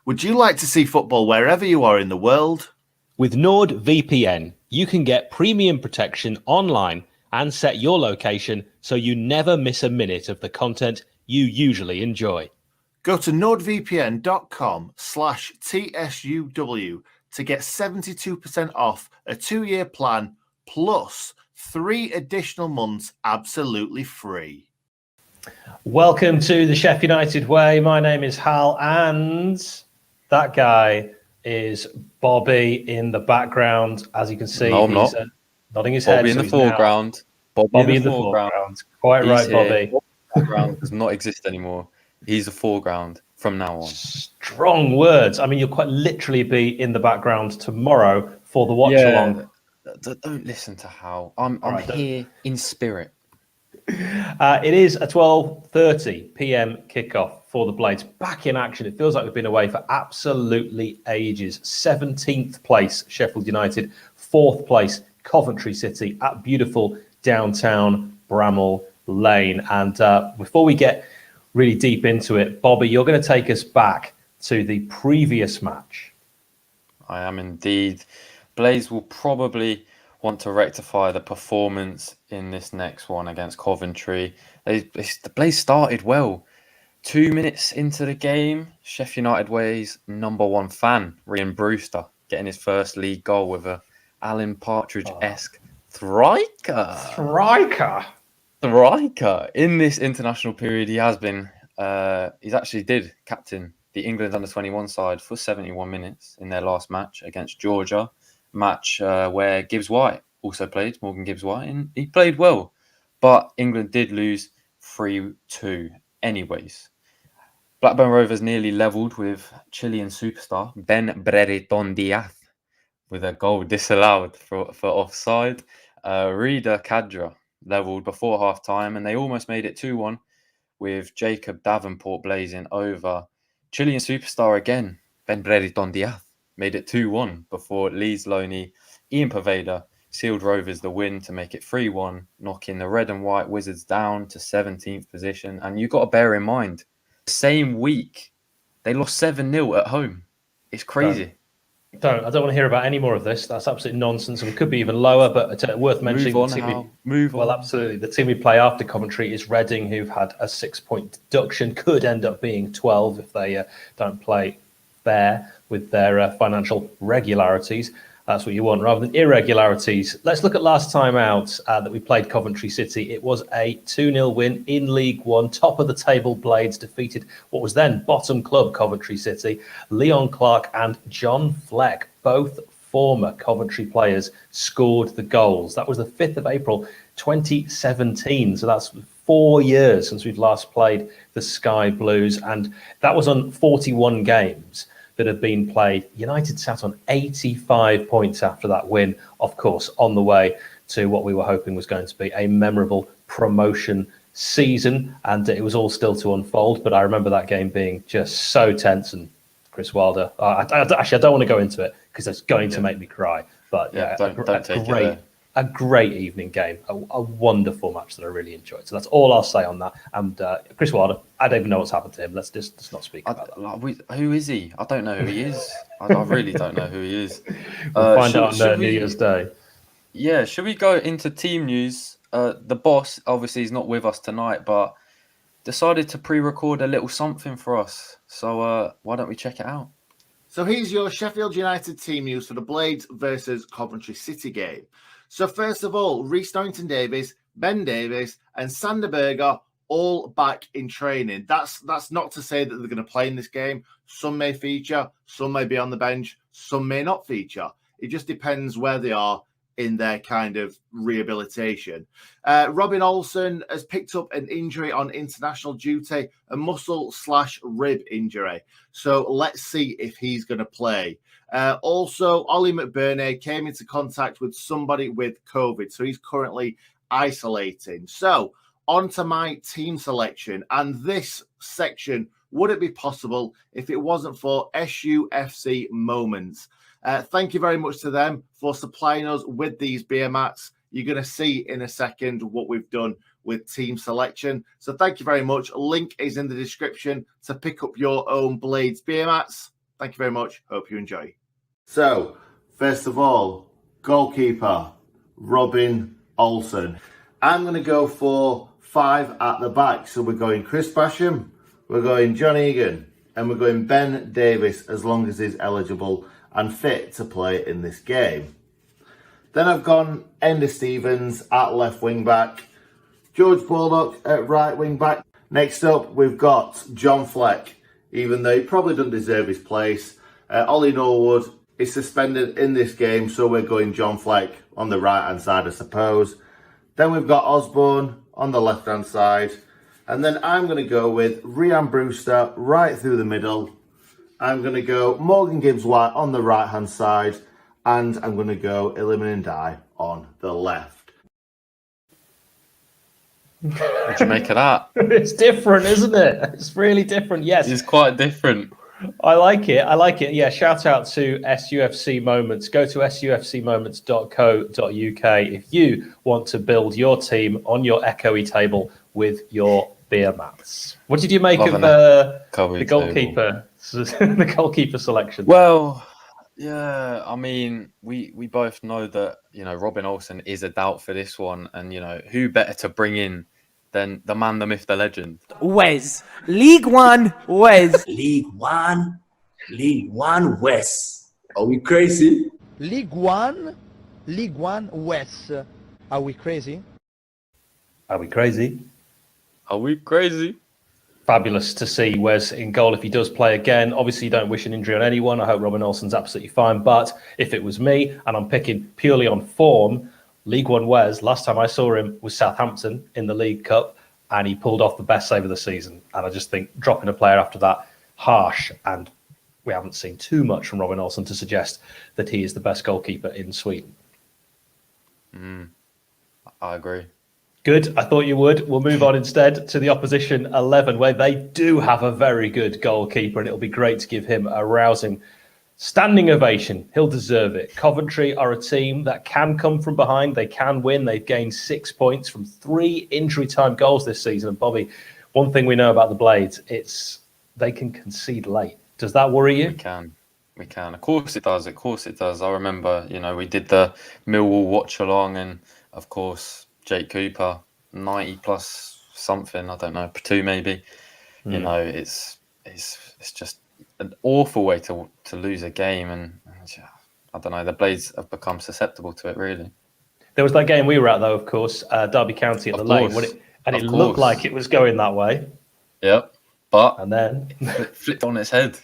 Would you like to see football wherever you are in the world? With NordVPN, you can get premium protection online and set your location so you never miss a minute of the content you usually enjoy. Go to nordvpn.com/TSUW to get 72% off a 2-year plan plus 3 additional months absolutely free. Welcome to the Sheffield United Way. My name is Hal, and that guy is Bobby in the background. As you can see, no, I'm he's not. nodding his Bobby head. in the foreground. Bobby in the foreground. Quite He's right, here. Bobby. Foreground does not exist anymore. He's the foreground from now on. Strong words. I mean, you'll quite literally be in the background tomorrow for the watch along. Don't listen to Hal. I'm right, here in spirit. It is a 12:30 p.m. kickoff for the Blades. Back in action. It feels like we've been away for absolutely ages. 17th place, Sheffield United. 4th place, Coventry City at beautiful downtown Bramall Lane. And before we get really deep into it, Bobby, you're going to take us back to the previous match. I am indeed. Blades will probably want to rectify the performance in this next one against Coventry. The Blades started well. 2 minutes into the game, Sheffield United Way's #1 fan, Ryan Brewster, getting his first league goal with a Alan Partridge-esque striker. In this international period, he has been. He's actually did captain the England under-21 side for 71 minutes in their last match against Georgia. Match where Gibbs-White also played, Morgan Gibbs-White, and he played well. But England did lose 3-2 anyways. Blackburn Rovers nearly levelled with Chilean superstar Ben Brereton Diaz with a goal disallowed for offside. Rida Kadra levelled before half-time, and they almost made it 2-1 with Jacob Davenport blazing over Chilean superstar again, Ben Brereton Diaz. Made it 2-1 before Leeds loanee Ian Poveda sealed Rovers the win to make it 3-1, knocking the red and white Wizards down to 17th position. And you've got to bear in mind, the same week, they lost 7-0 at home. It's crazy. I don't want to hear about any more of this. That's absolute nonsense. And we could be even lower, but it's worth mentioning. Move on. Well, absolutely. The team we play after Coventry is Reading, who've had a 6-point deduction. Could end up being 12 if they don't play fair with their financial regularities. That's what you want rather than irregularities. Let's look at last time out that we played Coventry City. It was a 2-0 win in League One. Top of the table Blades defeated what was then bottom club Coventry City. Leon Clarke and John Fleck, both former Coventry players, scored the goals. That was the 5th of April 2017. So that's 4 years since we've last played the Sky Blues. And that was on 41 games that have been played. United sat on 85 points after that win, of course, on the way to what we were hoping was going to be a memorable promotion season. And it was all still to unfold. But I remember that game being just so tense. And Chris Wilder, actually, I don't want to go into it because it's going to make me cry. But a great evening game, a wonderful match that I really enjoyed. So that's all I'll say on that. And Chris Wilder, I don't even know what's happened to him. Let's not speak about that. Who is he? I don't know who he is. I really don't know who he is. We'll find out on New Year's Day. Yeah, should we go into team news? The boss, obviously, is not with us tonight, but decided to pre-record a little something for us. So why don't we check it out? So here's your Sheffield United team news for the Blades versus Coventry City game. So first of all, Reece Norrington-Davies, Ben Davies and Sander Berger all back in training. That's not to say that they're going to play in this game. Some may feature, some may be on the bench, some may not feature. It just depends where they are in their kind of rehabilitation. Robin Olsen has picked up an injury on international duty, a muscle/rib injury. So let's see if he's going to play. Also, Ollie McBurney came into contact with somebody with COVID, so he's currently isolating. So on to my team selection. And this section, would it be possible if it wasn't for SUFC Moments? Thank you very much to them for supplying us with these beer mats. You're going to see in a second what we've done with team selection. So thank you very much. Link is in the description to pick up your own Blades beer mats. Thank you very much. Hope you enjoy. So, first of all, goalkeeper, Robin Olsen. I'm going to go for 5 at the back. So we're going Chris Basham, we're going John Egan, and we're going Ben Davies as long as he's eligible and fit to play in this game. Then I've gone Enda Stevens at left wing back, George Baldock at right wing back. Next up, we've got John Fleck, even though he probably doesn't deserve his place. Ollie Norwood is suspended in this game, so we're going John Fleck on the right-hand side, I suppose. Then we've got Osborne on the left-hand side. And then I'm going to go with Rhian Brewster right through the middle. I'm going to go Morgan Gibbs-White on the right-hand side. And I'm going to go Iliman Ndiaye on the left. What do you make of that? It's different, isn't it? It's really different. Yes, It's quite different. I like it. Yeah, shout out to SUFC Moments. Go to sufcmoments.co.uk if you want to build your team on your echoey table with your beer mats. What did you make of the goalkeeper? The goalkeeper selection? Well, yeah, I mean, we both know that, Robin Olsen is a doubt for this one. And, who better to bring in than the man, the myth, the legend? Wes. League One, Wes. League One West. Are we crazy? League One West. Are we crazy? Are we crazy? Are we crazy? Fabulous to see Wes in goal if he does play again. Obviously, you don't wish an injury on anyone. I hope Robin Olsen's absolutely fine. But if it was me and I'm picking purely on form, League One Wes, last time I saw him was Southampton in the League Cup, and he pulled off the best save of the season. And I just think dropping a player after that, harsh, and we haven't seen too much from Robin Olsen to suggest that he is the best goalkeeper in Sweden. I agree. Good. I thought you would. We'll move on instead to the opposition 11, where they do have a very good goalkeeper, and it'll be great to give him a rousing standing ovation. He'll deserve it. Coventry are a team that can come from behind. They can win. They've gained 6 points from 3 injury time goals this season. And Bobby, one thing we know about the Blades, it's they can concede late. Does that worry you? We can. Of course it does. I remember, we did the Millwall watch along, and of course, Jake Cooper, 90 plus something, I don't know, 2 maybe. It's just an awful way to lose a game, and I don't know, the Blades have become susceptible to it, really. There was that game we were at, though, of course, Derby County at the Lane, and it looked like it was going that way. Yep, but and then flipped on its head.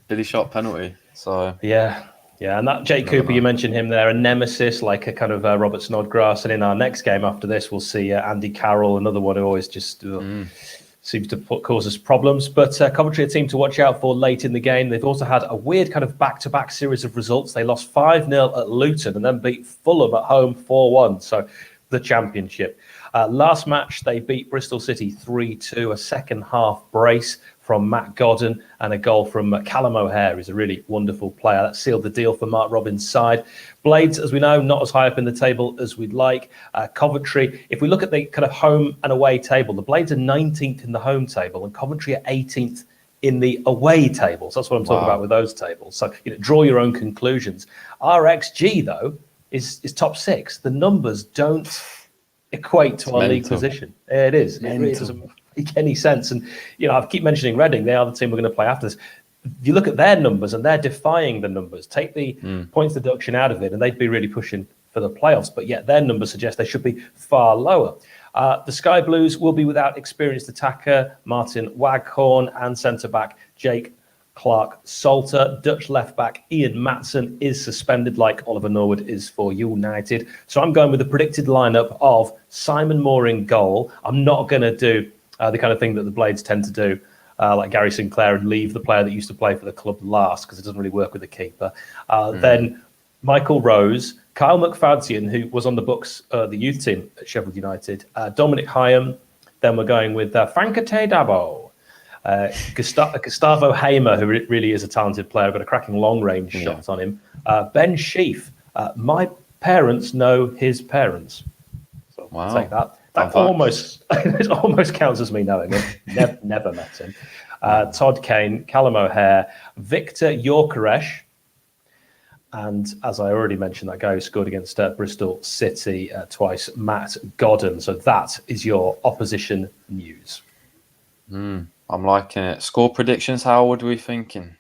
Billy Sharp penalty. So yeah, and that Jake Cooper, you mentioned him there, a nemesis, like a kind of Robert Snodgrass. And in our next game after this, we'll see Andy Carroll, another one who always just seems to cause us problems. But Coventry, a team to watch out for late in the game. They've also had a weird kind of back-to-back series of results. They lost 5-0 at Luton and then beat Fulham at home 4-1. So the championship. Last match, they beat Bristol City 3-2, a second-half brace from Matt Godden and a goal from Callum O'Hare, who's a really wonderful player. That sealed the deal for Mark Robins' side. Blades, as we know, not as high up in the table as we'd like. Coventry, if we look at the kind of home and away table, the Blades are 19th in the home table and Coventry are 18th in the away tables. That's what I'm talking about with those tables. So draw your own conclusions. Our XG, though, is top 6. The numbers don't equate to our league position. It is. It really doesn't make any sense. And, I keep mentioning Reading. They are the team we're going to play after this. If you look at their numbers, and they're defying the numbers, take the points deduction out of it, and they'd be really pushing for the playoffs. But yet their numbers suggest they should be far lower. The Sky Blues will be without experienced attacker Martin Waghorn and centre-back Jake Clarke-Salter. Dutch left-back Ian Matson is suspended, like Oliver Norwood is for United. So I'm going with the predicted lineup of Simon Moore in goal. I'm not going to do the kind of thing that the Blades tend to do, like Gary Sinclair, and leave the player that used to play for the club last, because it doesn't really work with the keeper. Then Michael Rose, Kyle McFadzean, who was on the books, the youth team at Sheffield United, Dominic Hyam. Then we're going with Frankate Dabo, Gustavo Hamer, who really is a talented player, got a cracking long-range shot on him. Ben Sheaf, my parents know his parents. So take that. That almost it almost counts as me knowing him. Never met him. Todd Kane, Callum O'Hare, Victor Gyökeres, and as I already mentioned, that guy who scored against Bristol City twice, Matt Godden. So that is your opposition news. I'm liking it. Score predictions, how would we thinking?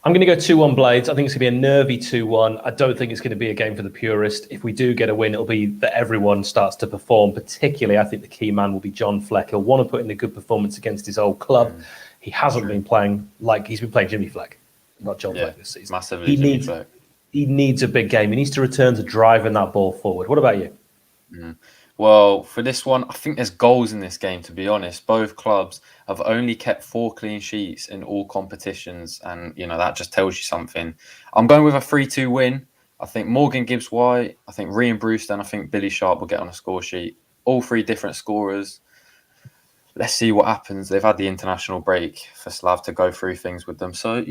I'm going to go 2-1 Blades. I think it's going to be a nervy 2-1. I don't think it's going to be a game for the purist. If we do get a win, it'll be that everyone starts to perform. Particularly, I think the key man will be John Fleck. He'll want to put in a good performance against his old club. He hasn't been playing like he's been playing Jimmy Fleck, not John Fleck this season. Massively Jimmy Fleck. He needs a big game. He needs to return to driving that ball forward. What about you? Well, for this one, I think there's goals in this game, to be honest. Both clubs have only kept 4 clean sheets in all competitions. And, that just tells you something. I'm going with a 3-2 win. I think Morgan Gibbs-White, I think Ryan Brewster, and I think Billy Sharp will get on a score sheet. All 3 different scorers. Let's see what happens. They've had the international break for Slav to go through things with them. So,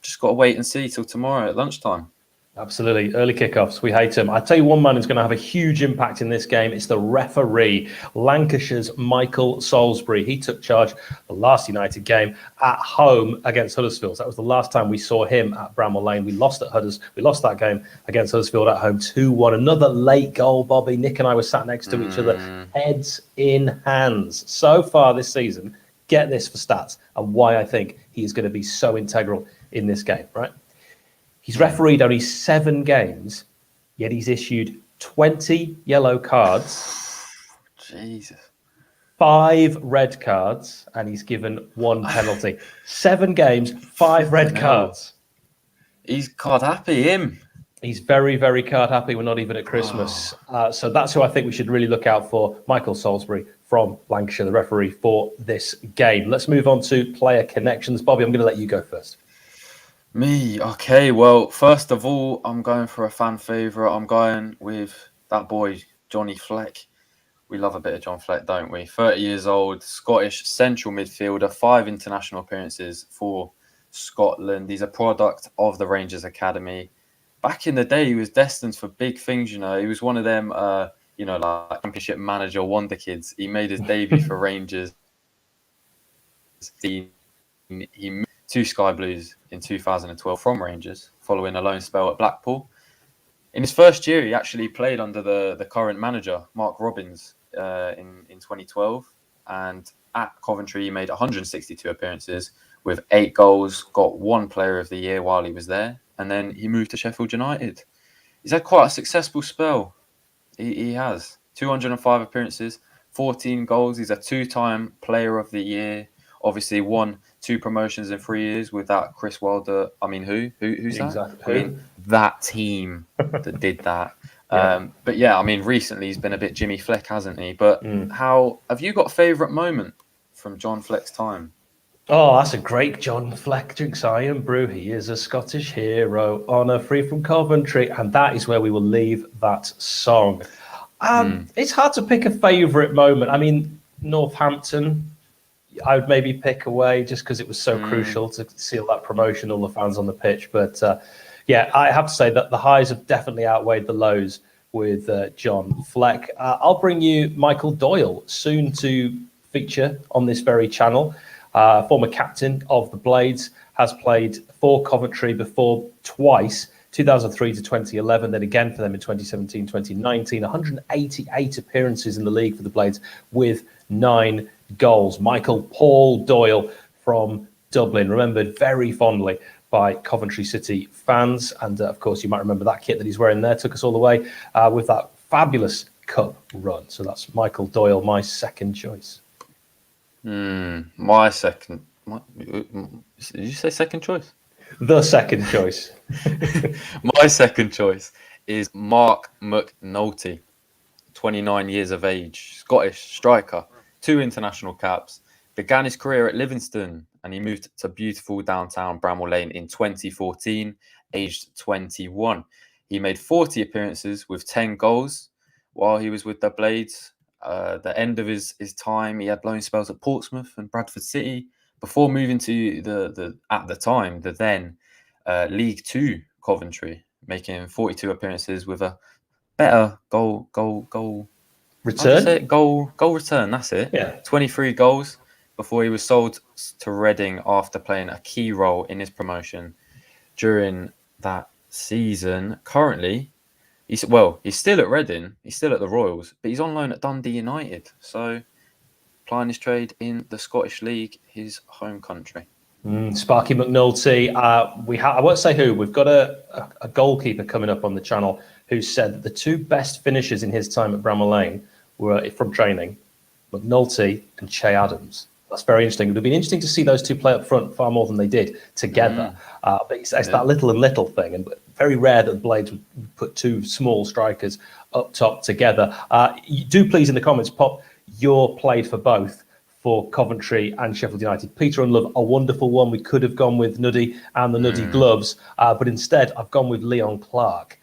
just got to wait and see till tomorrow at lunchtime. Absolutely. Early kickoffs. We hate them. I tell you one man who's going to have a huge impact in this game. It's the referee, Lancashire's Michael Salisbury. He took charge the last United game at home against Huddersfield. That was the last time we saw him at Bramall Lane. We lost at We lost that game against Huddersfield at home 2-1. Another late goal, Bobby. Nick and I were sat next to each other, heads in hands. So far this season, get this for stats and why I think he is going to be so integral in this game, right? He's refereed only 7 games, yet he's issued 20 yellow cards, Jesus, 5 red cards, and he's given 1 penalty. 7 games, 5 red cards. He's card happy, him. He's very, very card happy. We're not even at Christmas. So that's who I think we should really look out for. Michael Salisbury from Lancashire, the referee for this game. Let's move on to player connections. Bobby, I'm going to let you go first. Me, okay. Well, first of all, I'm going for a fan favourite. I'm going with that boy, Johnny Fleck. We love a bit of John Fleck, don't we? 30 years old, Scottish central midfielder, 5 international appearances for Scotland. He's a product of the Rangers Academy. Back in the day, he was destined for big things, He was one of them, like Championship manager wonder kids. He made his debut for Rangers. He moved to Sky Blues in 2012 from Rangers, following a loan spell at Blackpool. In his first year, he actually played under the current manager, Mark Robbins, in 2012. And at Coventry, he made 162 appearances with 8 goals, got 1 Player of the Year while he was there. And then he moved to Sheffield United. He's had quite a successful spell. He has 205 appearances, 14 goals. He's a 2-time Player of the Year. Obviously, won 2 promotions in 3 years with that Chris Wilder. I mean, who's that? Exactly. I mean, that team that did that. But recently he's been a bit Jimmy Fleck, hasn't he? But how have you got a favourite moment from John Fleck's time? Oh, that's a great John Fleck drinks Iron Brew. He is a Scottish hero on a free from Coventry. And that is where we will leave that song. It's hard to pick a favourite moment. I mean, Northampton, I would maybe pick away just because it was so crucial to seal that promotion, all the fans on the pitch. But I have to say that the highs have definitely outweighed the lows with John Fleck. I'll bring you Michael Doyle, soon to feature on this very channel. Former captain of the Blades, has played for Coventry before twice, 2003 to 2011, then again for them in 2017, 2019, 188 appearances in the league for the Blades with 9 goals. Michael Paul Doyle from Dublin, remembered very fondly by Coventry City fans. And of course, you might remember that kit that he's wearing there, took us all the way with that fabulous cup run. So that's Michael Doyle, my second choice. My second. Did you say second choice? The second choice. My second choice is Mark McNulty, 29 years of age, Scottish striker, 2 international caps. Began his career at Livingston and he moved to beautiful downtown Bramall Lane in 2014, aged 21. He made 40 appearances with 10 goals while he was with the Blades. The end of his time, he had loan spells at Portsmouth and Bradford City before moving to the then League Two Coventry, making 42 appearances with a better goal return. Goal return. That's it. Yeah, 23 goals, before he was sold to Reading after playing a key role in his promotion during that season. Currently, he's still at Reading, he's still at the Royals, but he's on loan at Dundee United. So, plying his trade in the Scottish League, his home country. Sparky McNulty. I won't say who. We've got a goalkeeper coming up on the channel who said that the two best finishers in his time at Bramall Lane were from training, McNulty and Che Adams. That's very interesting. It would have been interesting to see those two play up front far more than they did together. But it's that little and little thing, and very rare that the Blades would put two small strikers up top together. You do please in the comments pop your played for both, for Coventry and Sheffield United. Peter and Love, a wonderful one. We could have gone with Nuddy and the Nuddy gloves, but instead I've gone with Leon Clarke,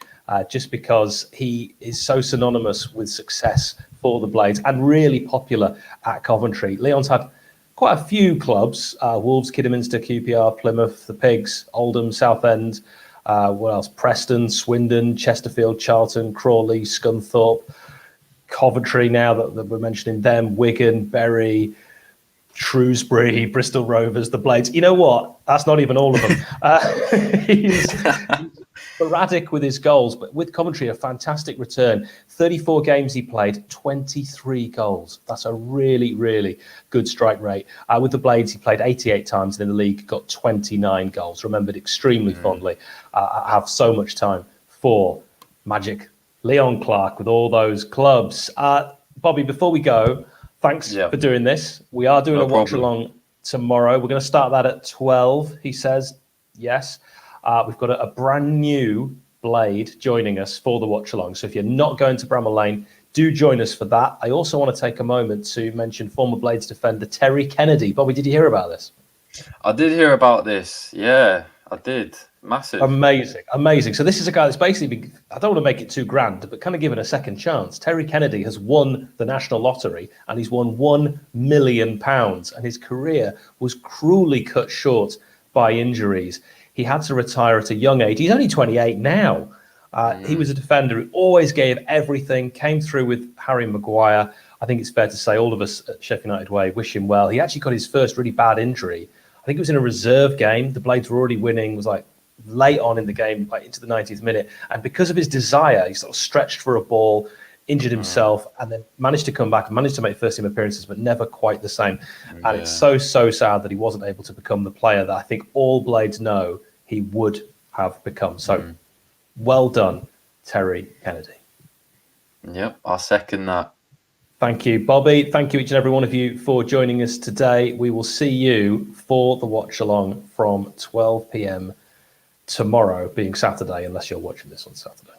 just because he is so synonymous with success for the Blades and really popular at Coventry. Leon's had quite a few clubs, Wolves, Kidderminster, QPR, Plymouth, the Pigs, Oldham, Southend, what else? Preston, Swindon, Chesterfield, Charlton, Crawley, Scunthorpe, Coventry now that we're mentioning them, Wigan, Bury, Shrewsbury, Bristol Rovers, the Blades. You know what? That's not even all of them. He's sporadic with his goals, but with Coventry, a fantastic return. 34 games he played, 23 goals. That's a really, really good strike rate. With the Blades, he played 88 times in the league, got 29 goals. Remembered extremely fondly. I have so much time for Magic Leon Clarke with all those clubs. Bobby, before we go, thanks for doing this. We are doing a watch along tomorrow. We're going to start that at 12, he says. Yes. We've got a brand new Blade joining us for the watch along. So if you're not going to Bramall Lane, do join us for that. I also want to take a moment to mention former Blades defender Terry Kennedy. Bobby, did you hear about this? I did hear about this. Yeah, I did. Massive. Amazing. So this is a guy that's basically been, I don't want to make it too grand, but kind of given a second chance. Terry Kennedy has won the national lottery and he's won £1 million, and his career was cruelly cut short by injuries. He had to retire at a young age. He's only 28 now. He was a defender who always gave everything, came through with Harry Maguire. I think it's fair to say all of us at Sheffield United Way wish him well. He actually got his first really bad injury. I think it was in a reserve game. The Blades were already winning, was like late on in the game, like into the 90th minute. And because of his desire, he sort of stretched for a ball, injured himself, and then managed to come back and managed to make first team appearances, but never quite the same. And it's so sad that he wasn't able to become the player that I think all Blades know he would have become. So well done, Terry Kennedy. Yep, I'll second that. Thank you, Bobby. Thank you, each and every one of you, for joining us today. We will see you for the watch along from 12 p.m. tomorrow, being Saturday, unless you're watching this on Saturday.